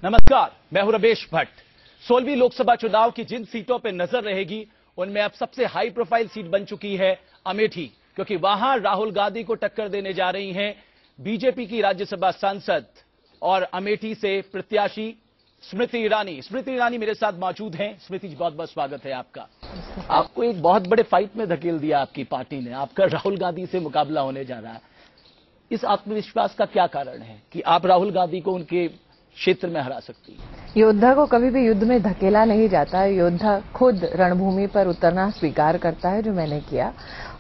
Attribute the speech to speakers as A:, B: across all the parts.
A: नमस्कार, मैं हूं रमेश भट्ट। 16वीं लोकसभा चुनाव की जिन सीटों पर नजर रहेगी उनमें अब सबसे हाई प्रोफाइल सीट बन चुकी है अमेठी, क्योंकि वहां राहुल गांधी को टक्कर देने जा रही हैं बीजेपी की राज्यसभा सांसद और अमेठी से प्रत्याशी स्मृति ईरानी। स्मृति ईरानी मेरे साथ मौजूद हैं। स्मृति जी, बहुत बहुत स्वागत है आपका। आपको एक बहुत बड़े फाइट में धकेल दिया आपकी पार्टी ने, आपका राहुल गांधी से मुकाबला होने जा रहा है। इस आत्मविश्वास का क्या कारण है कि आप राहुल गांधी को उनके क्षेत्र में हरा सकती है?
B: योद्धा को कभी भी युद्ध में धकेला नहीं जाता है। योद्धा खुद रणभूमि पर उतरना स्वीकार करता है, जो मैंने किया।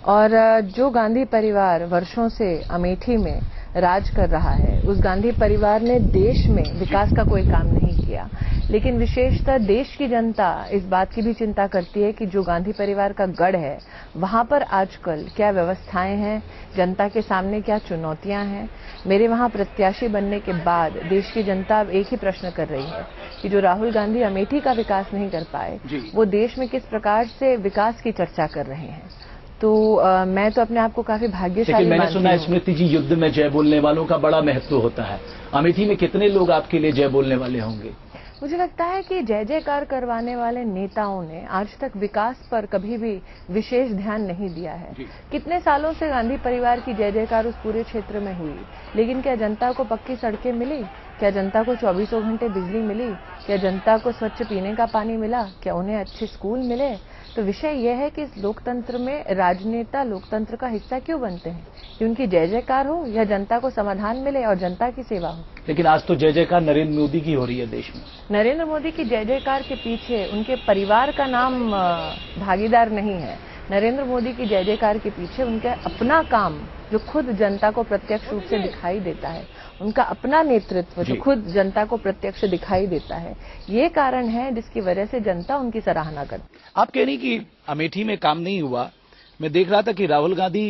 B: और जो गांधी परिवार वर्षों से अमेठी में राज कर रहा है, उस गांधी परिवार ने देश में विकास का कोई काम नहीं किया। लेकिन विशेषतः देश की जनता इस बात की भी चिंता करती है कि जो गांधी परिवार का गढ़ है, वहां पर आजकल क्या व्यवस्थाएं हैं, जनता के सामने क्या चुनौतियां हैं। मेरे वहां प्रत्याशी बनने के बाद देश की जनता अब एक ही प्रश्न कर रही है कि जो राहुल गांधी अमेठी का विकास नहीं कर पाए, वो देश में किस प्रकार से विकास की चर्चा कर रहे हैं। तो मैं तो अपने आप को काफी भाग्यशाली
A: मैंने सुना है स्मृति जी, युद्ध में जय बोलने वालों का बड़ा महत्व होता है। अमेठी में कितने लोग आपके लिए जय बोलने वाले होंगे?
B: मुझे लगता है कि जय जयकार करवाने वाले नेताओं ने आज तक विकास पर कभी भी विशेष ध्यान नहीं दिया है। कितने सालों से गांधी परिवार की जय जयकार उस पूरे क्षेत्र में हुई, लेकिन क्या जनता को पक्की सड़कें मिली? क्या जनता को 24 घंटे बिजली मिली? क्या जनता को स्वच्छ पीने का पानी मिला? क्या उन्हें अच्छे स्कूल मिले? तो विषय यह है कि इस लोकतंत्र में राजनेता लोकतंत्र का हिस्सा क्यों बनते हैं, कि उनकी जय जयकार हो या जनता को समाधान मिले और जनता की सेवा हो।
A: लेकिन आज तो जय जयकार नरेंद्र मोदी की हो रही है देश में।
B: नरेंद्र मोदी की जय जयकार के पीछे उनके परिवार का नाम भागीदार नहीं है। नरेंद्र मोदी की जय जयकार के पीछे उनका अपना काम, जो खुद जनता को प्रत्यक्ष रूप से दिखाई देता है, उनका अपना नेतृत्व जो खुद जनता को प्रत्यक्ष दिखाई देता है, ये कारण है जिसकी वजह से जनता उनकी सराहना करती है।
A: आप कह रही कि अमेठी में काम नहीं हुआ। मैं देख रहा था कि राहुल गांधी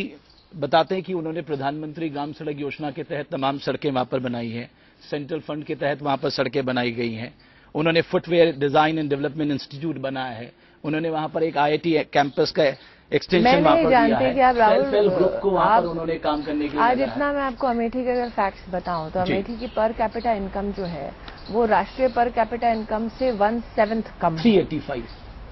A: बताते हैं कि उन्होंने प्रधानमंत्री ग्राम सड़क योजना के तहत तमाम सड़कें वहां पर बनाई हैं, सेंट्रल फंड के तहत वहां पर सड़कें बनाई गई हैं। उन्होंने footwear design and development institute बनाया है। उन्होंने वहां पर एक IIT कैंपस का एक्सटेंशन वहां पर दिया है।
B: कि आप राहुल
A: ग्रुप को वहां पर उन्होंने काम करने के लिए
B: आज इतना मैं आपको अमेठी के अगर फैक्ट्स बताऊं तो अमेठी की पर कैपिटा इनकम जो है वो राष्ट्रीय पर कैपिटा इनकम से 1/7 कम,
A: 385।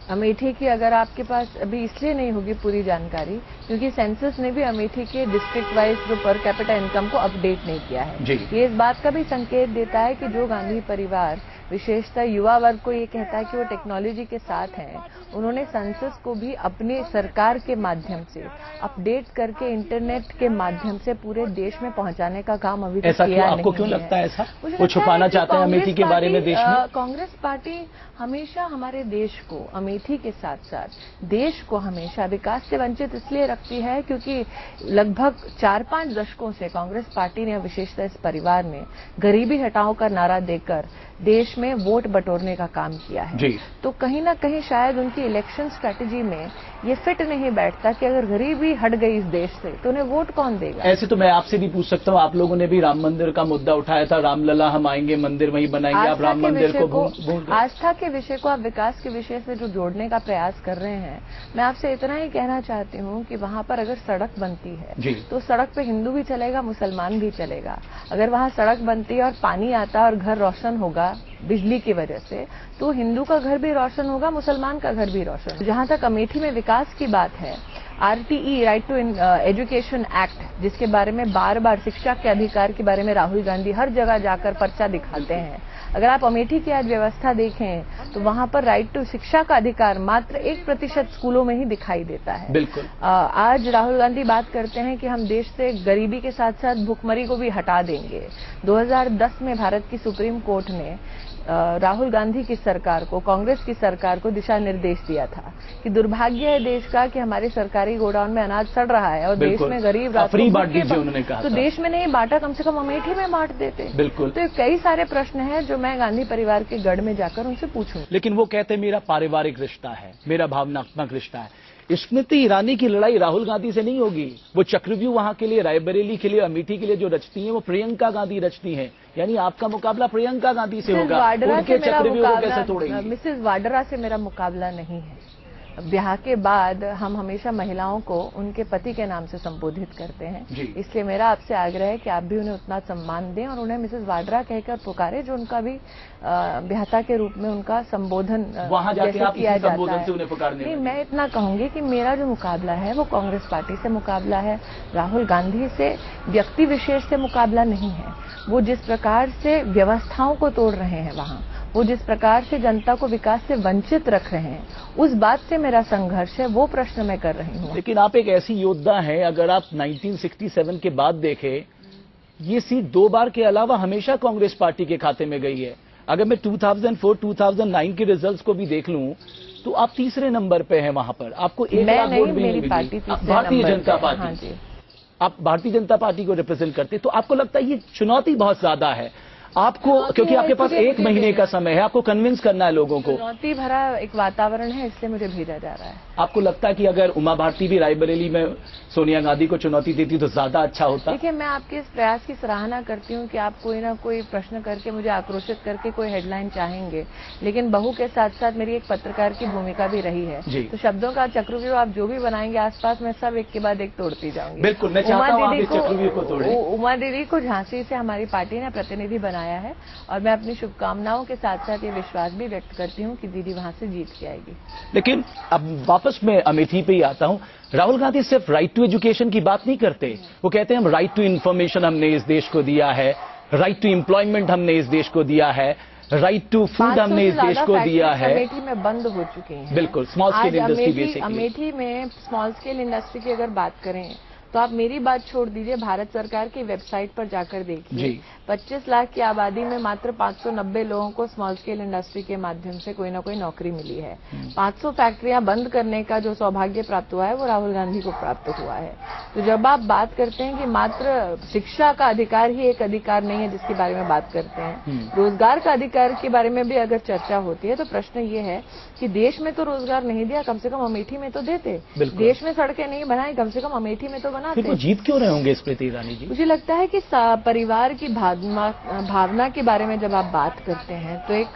B: अमेठी की अगर आपके पास अभी इसलिए नहीं होगी पूरी जानकारी क्योंकि सेंसस ने भी अमेठी के डिस्ट्रिक्ट वाइज जो पर कैपिटा इनकम को अपडेट नहीं किया है। ये इस बात का भी संकेत देता है कि जो गांधी परिवार विशेषतः युवा वर्ग को ये कहता है कि वो टेक्नोलॉजी के साथ हैं, उन्होंने सेंसस को भी अपने सरकार के माध्यम से अपडेट करके इंटरनेट के माध्यम से पूरे देश में पहुंचाने का काम अभी तक किया नहीं है।
A: आपको क्यों लगता है ऐसा? वो छुपाना चाहते हैं अमेठी के बारे में देश में?
B: कांग्रेस पार्टी हमेशा हमारे देश को, अमेठी के साथ साथ देश को हमेशा विकास से वंचित इसलिए रखती है क्योंकि लगभग 4-5 दशकों से कांग्रेस पार्टी ने, विशेषतः इस परिवार ने, गरीबी हटाओ का नारा देकर देश में वोट बटोरने का काम किया है। तो कहीं ना कहीं शायद उनकी इलेक्शन स्ट्रैटेजी में ये फिट नहीं बैठता कि अगर गरीबी हट गई इस देश से तो उन्हें वोट कौन देगा।
A: ऐसे तो मैं आपसे भी पूछ सकता हूँ, आप लोगों ने भी राम मंदिर का मुद्दा उठाया था, रामलला हम आएंगे, मंदिर वहीं बनाएंगे, आप राम मंदिर को
B: आस्था के विषय को आप विकास के विषय से जो जोड़ने का प्रयास कर रहे हैं। मैं आपसे इतना ही कहना चाहती हूँ कि वहां पर अगर सड़क बनती है तो सड़क पे हिंदू भी चलेगा, मुसलमान भी चलेगा। अगर वहां सड़क बनती है और पानी आता है और घर रोशन होगा बिजली की वजह से, तो हिंदू का घर भी रोशन होगा, मुसलमान का घर भी रोशन। जहां तक अमेठी में विकास की बात है, RTE, right to education act, जिसके बारे में बार बार शिक्षा के अधिकार के बारे में राहुल गांधी हर जगह जाकर पर्चा दिखाते हैं। अगर आप अमेठी की आज व्यवस्था देखें तो वहां पर राइट टू शिक्षा का अधिकार मात्र 1% स्कूलों में ही दिखाई देता है।
A: बिल्कुल।
B: आज राहुल गांधी बात करते हैं कि हम देश से गरीबी के साथ साथ भुखमरी को भी हटा देंगे। 2010 में भारत की सुप्रीम कोर्ट ने राहुल गांधी की सरकार को, कांग्रेस की सरकार को दिशा निर्देश दिया था कि दुर्भाग्य है देश का कि हमारे सरकारी गोडाउन में अनाज सड़ रहा है और देश में गरीब
A: फ्री बांट दीजिए उन्होंने कहा।
B: तो देश में नहीं बांटा, कम से कम अमेठी में बांट देते।
A: बिल्कुल।
B: तो कई सारे प्रश्न हैं जो मैं गांधी परिवार के गढ़ में जाकर उनसे पूछूं।
A: लेकिन वो कहते हैं मेरा पारिवारिक रिश्ता है, मेरा भावनात्मक रिश्ता है। स्मृति ईरानी की लड़ाई राहुल गांधी से नहीं होगी। वो चक्रव्यूह वहां के लिए, रायबरेली के लिए, अमेठी के लिए जो रचती हैं वो प्रियंका गांधी रचती हैं। यानी आपका मुकाबला प्रियंका गांधी से होगा। उनके चक्रव्यूह को कैसे तोड़ेंगे?
B: मिसेस वाड्रा से मेरा मुकाबला नहीं है। ब्याह के बाद हम हमेशा महिलाओं को उनके पति के नाम से संबोधित करते हैं, इसलिए मेरा आपसे आग्रह है कि आप भी उन्हें उतना सम्मान दें और उन्हें मिसेस वाड्रा कहकर पुकारे, जो उनका भी ब्याहता के रूप में उनका संबोधन
A: वहां जाके आप
B: किया जाता
A: संबोधन
B: है।
A: से उन्हें पुकारने
B: नहीं, मैं इतना कहूंगी कि मेरा जो मुकाबला है वो कांग्रेस पार्टी से मुकाबला है, राहुल गांधी से व्यक्ति विशेष से मुकाबला नहीं है। वो जिस प्रकार से व्यवस्थाओं को तोड़ रहे हैं वहां, वो जिस प्रकार से जनता को विकास से वंचित रख रहे हैं, उस बात से मेरा संघर्ष है, वो प्रश्न मैं कर रही हूँ।
A: लेकिन आप एक ऐसी योद्धा हैं, अगर आप 1967 के बाद देखें, ये सीट 2 बार के अलावा हमेशा कांग्रेस पार्टी के खाते में गई है। अगर मैं 2004-2009 के रिजल्ट्स को भी देख लूं तो आप तीसरे नंबर पे हैं वहां पर, आपको 1 लाख वोट भी नहीं मिली। भारतीय जनता पार्टी,
B: हाँ जी,
A: आप भारतीय जनता पार्टी को रिप्रेजेंट करते, तो आपको लगता है ये चुनौती बहुत ज्यादा है आपको, क्योंकि आपके पास 1 महीने का समय है, आपको कन्विंस करना है लोगों को।
B: चुनौती भरा एक वातावरण है, इसलिए मुझे भेजा जा रहा है।
A: आपको लगता है कि अगर उमा भारती भी रायबरेली में सोनिया गांधी को चुनौती देती तो ज्यादा अच्छा होता?
B: देखिए, मैं आपके इस प्रयास की सराहना करती हूँ कि आप कोई ना कोई प्रश्न करके मुझे आक्रोशित करके कोई हेडलाइन चाहेंगे, लेकिन बहू के साथ साथ मेरी एक पत्रकार की भूमिका भी रही है। तो शब्दों का चक्रव्यूह आप जो भी बनाएंगे आसपास, मैं सब एक के बाद एक तोड़ती जाऊंगी।
A: बिल्कुल, मैं चाहता हूं आप इस चक्रव्यूह को तोड़ें।
B: उमा दीदी को झांसी से हमारी पार्टी ने प्रतिनिधि बनाया है और मैं अपनी शुभकामनाओं के साथ साथ ये विश्वास भी व्यक्त करती हूँ कि दीदी वहां से जीत के आएगी।
A: लेकिन अब वापस मैं अमेठी पे ही आता हूँ। राहुल गांधी सिर्फ राइट टू एजुकेशन की बात नहीं करते, वो कहते हैं हम राइट टू इन्फॉर्मेशन हमने इस देश को दिया है, राइट टू एम्प्लॉयमेंट हमने इस देश को दिया है, राइट टू फूड हमने इस देश को दिया है।
B: अमेठी में बंद हो चुके हैं।
A: बिल्कुल, small scale industry basically.
B: Amethi में स्मॉल स्केल इंडस्ट्री की अगर बात करें तो आप मेरी बात छोड़ दीजिए, भारत सरकार की वेबसाइट पर जाकर देखिए, 25 लाख की आबादी में मात्र 590 लोगों को स्मॉल स्केल इंडस्ट्री के माध्यम से कोई ना कोई नौकरी मिली है। 500 फैक्ट्रियां बंद करने का जो सौभाग्य प्राप्त हुआ है वो राहुल गांधी को प्राप्त हुआ है। तो जब आप बात करते हैं कि मात्र शिक्षा का अधिकार ही एक अधिकार नहीं है जिसके बारे में बात करते हैं, रोजगार का अधिकार के बारे में भी अगर चर्चा होती है तो प्रश्न ये है कि देश में तो रोजगार नहीं दिया, कम से कम अमेठी में तो देते। देश में सड़कें नहीं बनाई, कम से कम अमेठी में तो बनाते।
A: फिर वो जीत क्यों रहे होंगे स्मृति ईरानी जी?
B: मुझे लगता है कि परिवार की भावना के बारे में जब आप बात करते हैं तो एक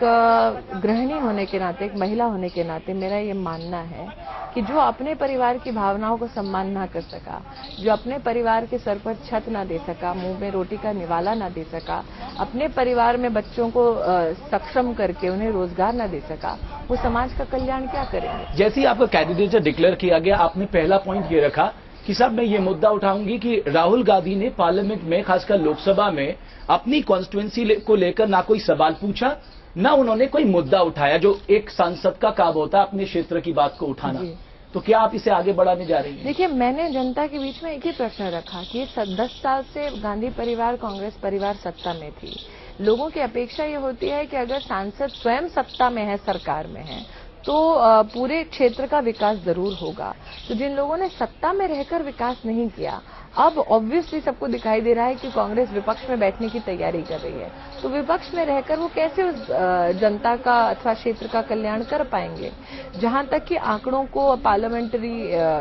B: गृहिणी होने के नाते, एक महिला होने के नाते मेरा ये मानना है कि जो अपने परिवार की भावनाओं को सम्मान ना कर सका, जो अपने परिवार के सर पर छत ना दे सका, मुंह में रोटी का निवाला ना दे सका, अपने परिवार में बच्चों को सक्षम करके उन्हें रोजगार ना दे सका, वो समाज का कल्याण क्या करेंगे?
A: जैसे ही आपका कैंडिडेट डिक्लेयर किया गया, आपने पहला पॉइंट ये रखा कि साहब मैं ये मुद्दा उठाऊंगी कि राहुल गांधी ने पार्लियामेंट में, खासकर लोकसभा में, अपनी कॉन्स्टिट्यूएंसी को लेकर ना कोई सवाल पूछा, ना उन्होंने कोई मुद्दा उठाया, जो एक सांसद का काम होता है अपने क्षेत्र की बात को उठाना। तो क्या आप इसे आगे बढ़ाने जा रही हैं?
B: देखिए, मैंने जनता के बीच में एक ही प्रश्न रखा कि 10 साल से गांधी परिवार, कांग्रेस परिवार सत्ता में थी। लोगों की अपेक्षा ये होती है कि अगर सांसद स्वयं सत्ता में है, सरकार में है, तो पूरे क्षेत्र का विकास जरूर होगा। तो जिन लोगों ने सत्ता में रहकर विकास नहीं किया, अब ऑब्वियसली सबको दिखाई दे रहा है कि कांग्रेस विपक्ष में बैठने की तैयारी कर रही है, तो विपक्ष में रहकर वो कैसे उस जनता का अथवा क्षेत्र का कल्याण कर पाएंगे? जहां तक कि आंकड़ों को पार्लियामेंट्री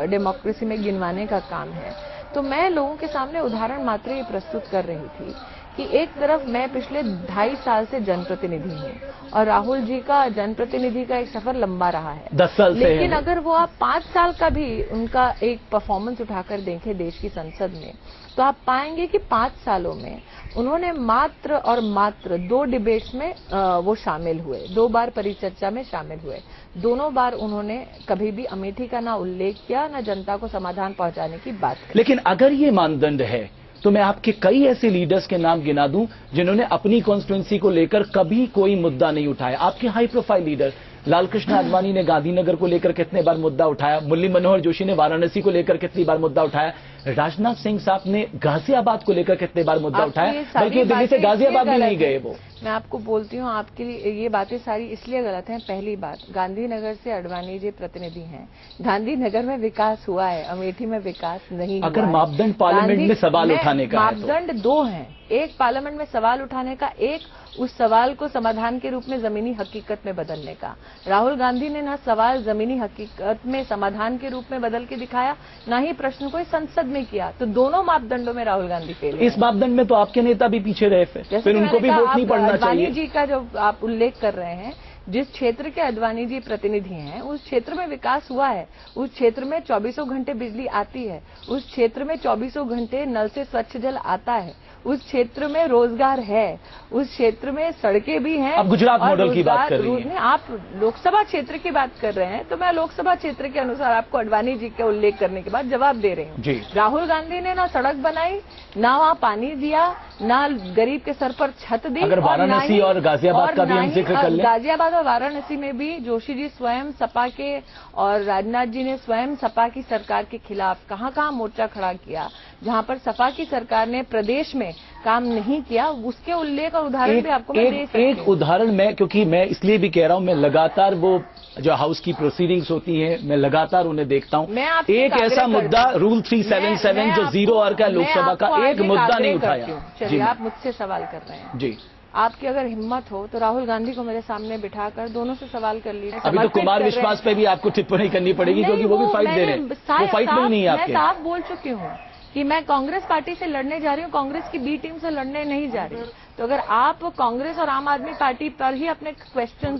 B: डेमोक्रेसी में गिनवाने का काम है, तो मैं लोगों के सामने उदाहरण मात्र ही प्रस्तुत कर रही थी कि एक तरफ मैं पिछले 2.5 साल से जनप्रतिनिधि हूँ और राहुल जी का जनप्रतिनिधि का एक सफर लंबा रहा है,
A: 10 साल से।
B: लेकिन अगर वो आप 5 साल का भी उनका एक परफॉर्मेंस उठाकर देखें देश की संसद में, तो आप पाएंगे कि 5 सालों में उन्होंने मात्र और मात्र 2 डिबेट्स में वो शामिल हुए, 2 बार परिचर्चा में शामिल हुए। दोनों बार उन्होंने कभी भी अमेठी का ना उल्लेख किया, ना जनता को समाधान पहुंचाने की बात की।
A: लेकिन अगर ये मानदंड है तो मैं आपके कई ऐसे लीडर्स के नाम गिना दूं जिन्होंने अपनी कॉन्स्टिट्यूएंसी को लेकर कभी कोई मुद्दा नहीं उठाया। आपके high profile leader Lalkrishna Advani ने गांधीनगर को लेकर कितने बार मुद्दा उठाया, मुरली मनोहर जोशी ने वाराणसी को लेकर कितनी बार मुद्दा उठाया, राजनाथ सिंह साहब ने गाजियाबाद को लेकर कितने बार मुद्दा उठाया, बल्कि दिल्ली से गाजियाबाद भी नहीं गए वो।
B: मैं आपको बोलती हूँ, आपके लिए ये बातें सारी इसलिए गलत हैं। पहली बात, गांधीनगर से आडवाणी जी प्रतिनिधि हैं, गांधीनगर में विकास हुआ है, अमेठी में विकास नहीं हुआ।
A: अगर मापदंड पार्लियामेंट में सवाल उठाने का है तो
B: मापदंड 2 हैं, एक पार्लियामेंट में सवाल उठाने का, एक उस सवाल को समाधान के रूप में जमीनी हकीकत में बदलने का। राहुल गांधी ने ना सवाल जमीनी हकीकत में समाधान के रूप में बदल के दिखाया, ना ही प्रश्न को संसद में किया। तो दोनों मापदंडों में राहुल गांधी फेल है।
A: इस मापदंड में तो आपके नेता भी पीछे रहे, फिर उनको भी वोट नहीं पड़ना चाहिए।
B: आडवाणी जी का जो आप उल्लेख कर रहे हैं, जिस क्षेत्र के अडवाणी जी प्रतिनिधि हैं उस क्षेत्र में विकास हुआ है, उस क्षेत्र में 24 घंटे बिजली आती है, उस क्षेत्र में 24 घंटे नल से स्वच्छ जल आता है, उस क्षेत्र में रोजगार है, उस क्षेत्र में सड़कें भी हैं।
A: अब गुजरात मॉडल की बात कर रही हैं।
B: आप लोकसभा क्षेत्र की बात कर रहे हैं तो मैं लोकसभा क्षेत्र के अनुसार आपको अडवाणी जी का उल्लेख करने के बाद जवाब दे रही हूँ। राहुल गांधी ने ना सड़क बनाई, ना वहाँ पानी दिया, ना गरीब के सर पर छत दी।
A: अगर वाराणसी और गाजियाबाद का भी हम जिक्र कर लें,
B: गाजियाबाद और वाराणसी में भी जोशी जी स्वयं सपा के और राजनाथ जी ने स्वयं सपा की सरकार के खिलाफ कहां मोर्चा खड़ा किया। जहां पर सपा की सरकार ने प्रदेश में काम नहीं किया, उसके उल्लेख और उदाहरण भी आपको मैं दे सकती हूं।
A: एक उदाहरण मैं, क्योंकि मैं इसलिए भी कह रहा हूं, मैं लगातार वो जो हाउस की प्रोसीडिंग्स होती हैं मैं लगातार उन्हें देखता हूं। एक ऐसा मुद्दा रूल 377 जो 0 आवर का लोकसभा का एक मुद्दा नहीं उठाया।
B: चलिए, आप मुझसे सवाल कर रहे हैं
A: जी,
B: आपकी अगर हिम्मत हो तो राहुल गांधी को मेरे सामने बिठाकर दोनों से सवाल कर लीजिए।
A: अभी तो कुमार विश्वास पे भी आपको टिप्पणी करनी पड़ेगी क्योंकि वो भी फाइट दे रहे हैं, वो फाइट में नहीं है आपके।
B: मैं साफ बोल चुकी हूँ कि मैं कांग्रेस पार्टी से लड़ने जा रही हूँ, कांग्रेस की बी टीम से लड़ने नहीं जा रही। तो अगर आप कांग्रेस और आम आदमी पार्टी पर ही अपने क्वेश्चन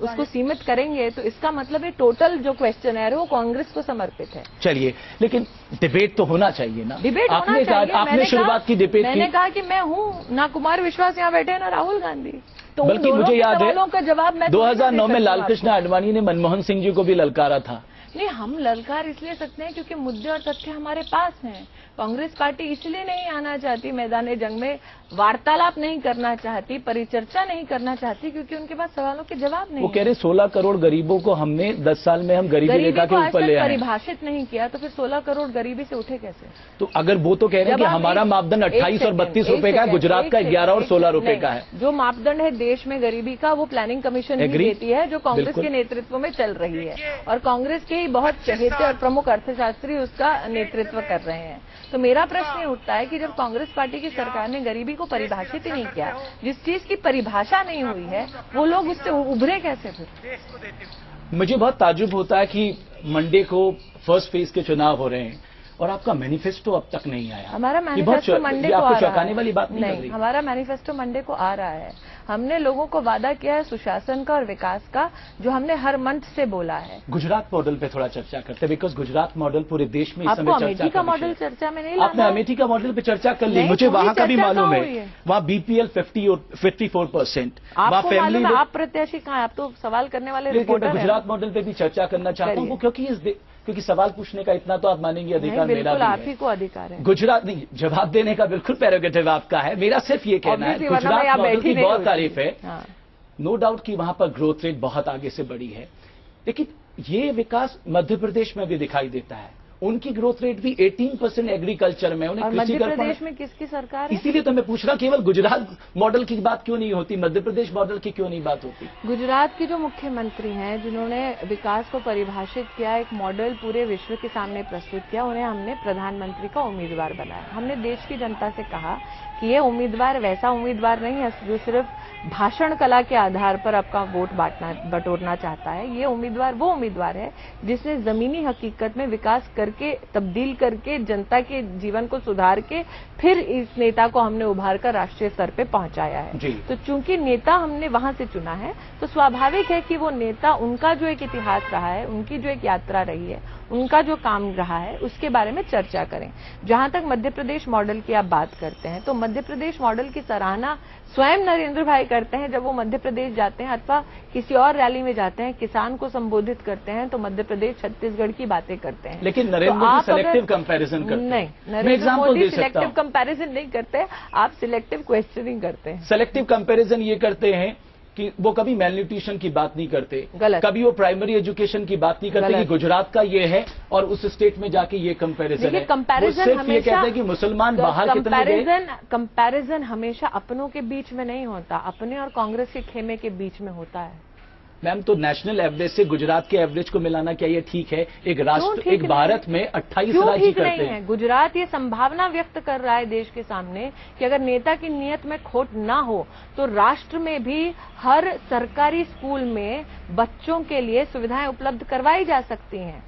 B: उसको सीमित करेंगे तो इसका मतलब है टोटल जो क्वेश्चन है वो कांग्रेस को समर्पित है।
A: चलिए, लेकिन डिबेट तो होना चाहिए ना।
B: डिबेट होना चाहिए।
A: आपने शुरुआत की डिबेट की।
B: मैंने कहा कि मैं हूँ ना कुमार विश्वास यहाँ बैठे ना राहुल गांधी, तो
A: बल्कि मुझे याद है
B: का जवाब मैं
A: 2009 में लालकृष्ण आडवाणी ने मनमोहन सिंह जी को भी ललकारा था।
B: नहीं, हम ललकार इसलिए सकते हैं क्योंकि मुद्दे और तथ्य हमारे पास हैं। कांग्रेस पार्टी इसलिए नहीं आना चाहती मैदान जंग में, वार्तालाप नहीं करना चाहती, परिचर्चा नहीं करना चाहती क्योंकि उनके पास सवालों के जवाब नहीं।
A: वो कह रहे 16 करोड़ गरीबों को हमने 10 साल में हम गरीबी रेखा के ऊपर ले आए।
B: परिभाषित नहीं किया तो फिर 16 करोड़ गरीबी से उठे कैसे?
A: तो अगर वो तो कह रहे हैं कि हमारा मापदंड 28 और 32 रुपए का है, गुजरात का 11 और 16 रुपए का है।
B: जो मापदंड है देश में गरीबी का वो प्लानिंग कमीशन ही देती है, जो कांग्रेस के नेतृत्व में चल रही है और कांग्रेस के ही बहुत चहेते और प्रमुख अर्थशास्त्री उसका नेतृत्व कर रहे हैं। तो मेरा प्रश्न ये उठता है कि जब कांग्रेस पार्टी की सरकार ने गरीबी को परिभाषित ही नहीं किया, जिस चीज की परिभाषा नहीं हुई है वो लोग उससे उभरे कैसे? फिर
A: मुझे बहुत ताज्जुब होता है कि मंडे को फर्स्ट फेज के चुनाव हो रहे हैं और आपका मैनिफेस्टो अब तक नहीं आया।
B: हमारा मैनिफेस्टो मंडे को आ रहा है।
A: चौंकाने वाली बात नहीं,
B: हमारा मैनिफेस्टो मंडे को आ रहा है। हमने लोगों को वादा किया है सुशासन का और विकास का, जो हमने हर मंच से बोला है।
A: गुजरात मॉडल पे थोड़ा चर्चा करते हैं, बिकॉज गुजरात मॉडल पूरे देश में इस समय
B: आपको अमेठी का मॉडल चर्चा में नहीं लाना?
A: आपने अमेठी का मॉडल पे चर्चा कर ली, मुझे वहां का भी मालूम है। वहाँ BPL 54%।
B: आपको मालूम है आप प्रत्याशी कहाँ है? आप तो सवाल करने वाले रिपोर्टर हैं।
A: गुजरात मॉडल पे भी चर्चा करना चाहता हूँ क्योंकि सवाल पूछने का इतना तो आप मानेंगे अधिकार मेरा भी है।
B: आप ही को अधिकार है।
A: गुजरात नहीं, जवाब देने का बिल्कुल प्रेरोगेटिव आपका है। मेरा सिर्फ ये कहना है गुजरात मॉडल की बहुत तारीफ है, नो डाउट कि वहां पर ग्रोथ रेट बहुत आगे से बढ़ी है, लेकिन ये विकास मध्य प्रदेश में भी दिखाई देता है। उनकी ग्रोथ रेट भी 18% एग्रीकल्चर में। उन्हें
B: मध्य प्रदेश में किसकी सरकार है?
A: इसीलिए तो मैं पूछ रहा हूं, केवल गुजरात मॉडल की बात क्यों नहीं होती, मध्य प्रदेश मॉडल की क्यों नहीं बात होती?
B: गुजरात के जो मुख्यमंत्री हैं जिन्होंने विकास को परिभाषित किया, एक मॉडल पूरे विश्व के सामने प्रस्तुत किया, उन्हें हमने प्रधानमंत्री का उम्मीदवार बनाया। हमने देश की जनता से कहा कि ये उम्मीदवार वैसा उम्मीदवार नहीं है जो सिर्फ भाषण कला के आधार पर आपका वोट बटोरना चाहता है। ये उम्मीदवार वो उम्मीदवार है जिसने जमीनी हकीकत में विकास करके, तब्दील करके, जनता के जीवन को सुधार के फिर इस नेता को हमने उभार कर राष्ट्रीय स्तर पे पहुंचाया है। तो चूंकि नेता हमने वहां से चुना है तो स्वाभाविक है कि वो नेता, उनका जो एक इतिहास रहा है, उनकी जो एक यात्रा रही है, उनका जो काम रहा है, उसके बारे में चर्चा करें। जहां तक मध्य प्रदेश मॉडल की आप बात करते हैं तो मध्य प्रदेश मॉडल की सराहना स्वयं नरेंद्र भाई करते हैं। जब वो मध्य प्रदेश जाते हैं अथवा किसी और रैली में जाते हैं, किसान को संबोधित करते हैं तो मध्य प्रदेश छत्तीसगढ़ की बातें करते हैं।
A: लेकिन नरेंद्र मोदी सिलेक्टिव कंपैरिजन करते हैं।
B: नहीं, नरेंद्र मोदी सिलेक्टिव कंपैरिजन नहीं करते, आप सिलेक्टिव क्वेश्चनिंग करते हैं।
A: सिलेक्टिव कंपैरिजन ये करते हैं कि वो कभी मेल न्यूट्रिशन की बात नहीं करते, कभी वो प्राइमरी एजुकेशन की बात नहीं करते कि गुजरात का ये है और उस स्टेट में जाके ये कंपैरिजन है।
B: कंपैरिजन
A: सिर्फ ये कहते हैं कि मुसलमान बाहर कितने गए।
B: कंपैरिजन हमेशा अपनों के बीच में नहीं होता, अपने और कांग्रेस के खेमे के बीच में होता है।
A: मैम, तो नेशनल एवरेज से गुजरात के एवरेज को मिलाना क्या ये ठीक है? एक राष्ट्र, एक भारत में 28 राज्य करते हैं।
B: गुजरात ये संभावना व्यक्त कर रहा है देश के सामने कि अगर नेता की नीयत में खोट ना हो तो राष्ट्र में भी हर सरकारी स्कूल में बच्चों के लिए सुविधाएं उपलब्ध करवाई जा सकती हैं।